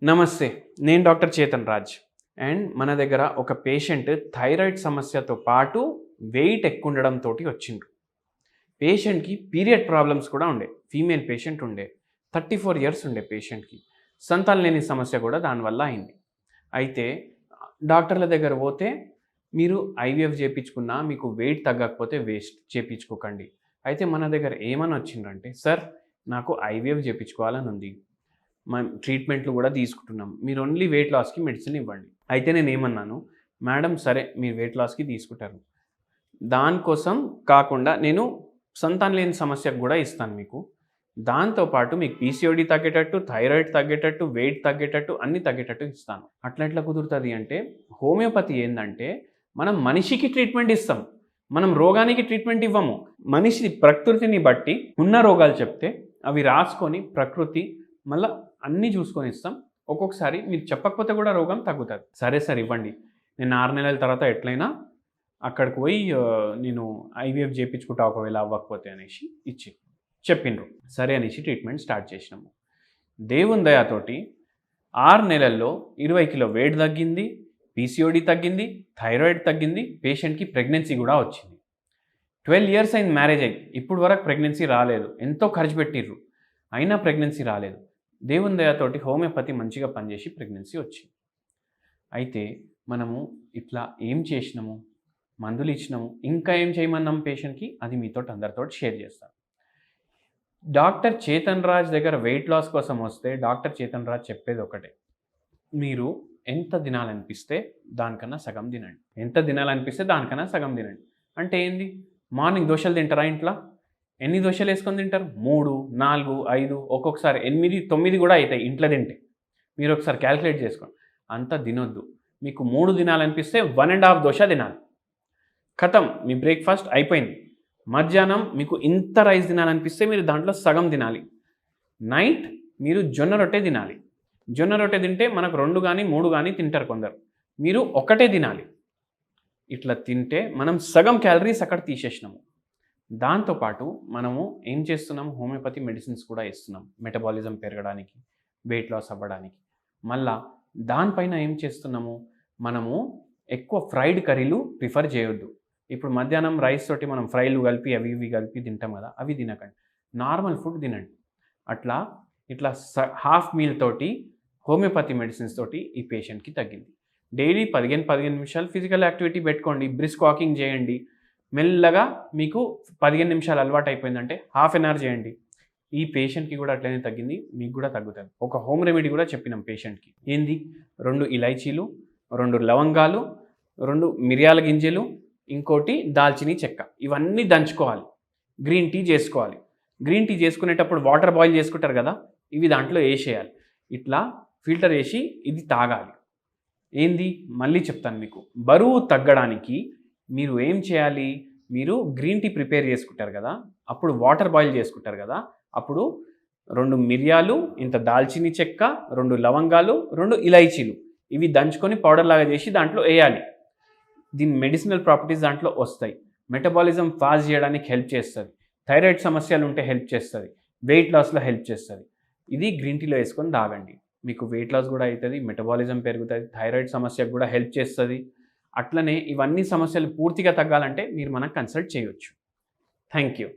నమస్తే. నేను doctor Chetan Raj. And మన దగ్గర ఒక పేషెంట్ థైరాయిడ్ సమస్యతో పాటు వెయిట్ ఎక్కువుండడంతోటి వచ్చిండ్రు. పేషెంట్‌కి పీరియడ్ ప్రాబ్లమ్స్ కూడా ఉండే. ఫీమేల్ పేషెంట్ ఉండే. 34 ఇయర్స్ ఉండే పేషెంట్‌కి. సంతానం లేని సమస్య కూడా దానివల్ల అయింది. అయితే డాక్టర్ల దగ్గర పోతే మీరు ఐవీఎఫ్ చేపించుకున్నా మీకు వెయిట్ తగ్గకపోతే వేస్ట్ చేపించుకోకండి. అయితే మన దగ్గర ఏమని వచ్చిండ్రంటే, సార్ నాకు ఐవీఎఫ్ చేపించుకోవాలని ఉంది. ట్రీట్మెంట్లు కూడా తీసుకుంటున్నాం. మీరు ఓన్లీ వెయిట్ లాస్‌కి మెడిసిన్ ఇవ్వండి. అయితే నేనేమన్నాను, మేడం సరే మీరు వెయిట్ లాస్‌కి తీసుకుంటారు. దానికోసం కాకుండా నేను సంతానం లేని సమస్యకు కూడా ఇస్తాను మీకు. దాంతో పాటు మీకు పీసీఓడీ తగ్గేటట్టు, థైరాయిడ్ తగ్గేటట్టు, వెయిట్ తగ్గేటట్టు అన్నీ తగ్గేటట్టు ఇస్తాను. అట్లా ఎట్లా కుదురుతుంది అంటే, హోమియోపతి ఏందంటే మనం మనిషికి ట్రీట్మెంట్ ఇస్తాం. మనం రోగానికి ట్రీట్మెంట్ ఇవ్వము. మనిషి ప్రకృతిని బట్టి ఉన్న రోగాలు చెప్తే అవి రాసుకొని ప్రకృతి మళ్ళా అన్నీ చూసుకొని ఇస్తాం. ఒక్కొక్కసారి మీరు చెప్పకపోతే కూడా రోగం తగ్గుతుంది. సరే సార్ ఇవ్వండి. నేను 6 నెలల తర్వాత ఎట్లయినా అక్కడికి పోయి నేను ఐవీఎఫ్ చేయించుకుంటా ఒకవేళ అవ్వకపోతే అనేసి చెప్పిండ్రు. సరే అనేసి ట్రీట్మెంట్ స్టార్ట్ చేసినాము. దేవుని దయతోటి 6 నెలల్లో 20 కిలో వెయిట్ తగ్గింది, పీసీఓడీ తగ్గింది, థైరాయిడ్ తగ్గింది, పేషెంట్కి ప్రెగ్నెన్సీ కూడా వచ్చింది. 12 ఇయర్స్ అయింది మ్యారేజ్ అయ్యి. ఇప్పుడు వరకు ప్రెగ్నెన్సీ రాలేదు. ఎంతో ఖర్చు పెట్టిర్రు, అయినా ప్రెగ్నెన్సీ రాలేదు. దేవుని దయతోటి హోమియోపతి మంచిగా పనిచేసి ప్రెగ్నెన్సీ వచ్చింది. అయితే మనము ఇట్లా ఏం చేసినాము, మందులు ఇచ్చినాము, ఇంకా ఏం చేయమన్నాం పేషెంట్కి, అది మీతో అందరితో షేర్ చేస్తాను. డాక్టర్ చేతన్ రాజ్ దగ్గర వెయిట్ లాస్ కోసం వస్తే డాక్టర్ చేతన్ రాజ్ చెప్పేది ఒకటే, మీరు ఎంత తినాలనిపిస్తే దానికన్నా సగం తినండి. ఎంత తినాలనిపిస్తే దానికన్నా సగం తినండి. అంటే ఏంది, మార్నింగ్ దోశలు తింటారా ఇంట్లో? ఎన్ని దోశలు వేసుకొని తింటారు? 3, 4, 5, ఒక్కొక్కసారి 8, 9 కూడా అవుతాయి ఇంట్లో తింటే. మీరు ఒకసారి క్యాలిక్యులేట్ చేసుకోండి. అంత తినొద్దు. మీకు 3 తినాలనిపిస్తే 1.5 దోశ తినాలి. ఖతం, మీ బ్రేక్ఫాస్ట్ అయిపోయింది. మధ్యాహ్నం మీకు ఇంత రైస్ తినాలనిపిస్తే మీరు దాంట్లో సగం తినాలి. నైట్ మీరు జొన్న రొట్టె తినాలి. జొన్న రొట్టె తింటే మనకు 2 కానీ 3 కానీ తింటారు కొందరు. మీరు ఒకటే తినాలి. ఇట్లా తింటే మనం సగం క్యాలరీస్ అక్కడ తీసేసినాము. దాంతోపాటు మనము ఏం చేస్తున్నాం, హోమియోపతి మెడిసిన్స్ కూడా ఇస్తున్నాం మెటబాలిజం పెరగడానికి, వెయిట్ లాస్ అవ్వడానికి. మళ్ళా దానిపైన ఏం చేస్తున్నాము, మనము ఎక్కువ ఫ్రైడ్ కర్రీలు ప్రిఫర్ చేయొద్దు. ఇప్పుడు మధ్యాహ్నం రైస్ తోటి మనం ఫ్రైలు కలిపి అవి ఇవి కలిపి తింటాం కదా, అవి తినకండి. నార్మల్ ఫుడ్ తినండి. ఇట్లా హాఫ్ మీల్ తోటి హోమియోపతి మెడిసిన్స్ తోటి ఈ పేషెంట్కి తగ్గింది. డైలీ 15 నిమిషాలు ఫిజికల్ యాక్టివిటీ పెట్టుకోండి. బ్రిస్క్ వాకింగ్ చేయండి. మెల్లగా మీకు 15 నిమిషాలు అలవాటు అయిపోయిందంటే హాఫ్ అన్ అవర్ చేయండి. ఈ పేషెంట్కి కూడా అట్లనే తగ్గింది, మీకు కూడా తగ్గుతుంది. ఒక హోమ్ రెమెడీ కూడా చెప్పినాం పేషెంట్కి. ఏంది, 2 ఇలైచీలు, 2 లవంగాలు, 2 మిరియాల గింజలు, ఇంకోటి దాల్చిని చెక్క, ఇవన్నీ దంచుకోవాలి. గ్రీన్ టీ చేసుకోవాలి. గ్రీన్ టీ చేసుకునేటప్పుడు వాటర్ బాయిల్ చేసుకుంటారు కదా, ఇవి దాంట్లో వేసేయాలి. ఇట్లా ఫిల్టర్ వేసి ఇది తాగాలి. ఏంది, మళ్ళీ చెప్తాను మీకు. బరువు తగ్గడానికి మీరు ఏం చేయాలి, మీరు గ్రీన్ టీ ప్రిపేర్ చేసుకుంటారు కదా, అప్పుడు వాటర్ బాయిల్ చేసుకుంటారు కదా, అప్పుడు 2 మిరియాలు, ఇంత దాల్చిని చెక్క, 2 లవంగాలు, 2 ఇలైచీలు, ఇవి దంచుకొని పౌడర్ లాగా చేసి దాంట్లో వేయాలి. దీని మెడిసినల్ ప్రాపర్టీస్ దాంట్లో వస్తాయి. మెటబాలిజం ఫాస్ట్ చేయడానికి హెల్ప్ చేస్తుంది. థైరాయిడ్ సమస్యలు ఉంటే హెల్ప్ చేస్తుంది. వెయిట్ లాస్లో హెల్ప్ చేస్తుంది. ఇది గ్రీన్ టీలో వేసుకొని తాగండి. మీకు వెయిట్ లాస్ కూడా అవుతుంది, మెటబాలిజం పెరుగుతుంది, థైరాయిడ్ సమస్యకు కూడా హెల్ప్ చేస్తుంది. అట్లనే ఇవన్నీ సమస్యలు పూర్తిగా తగ్గాలంటే మీరు మనకు కన్సల్ట్ చేయొచ్చు. Thank you.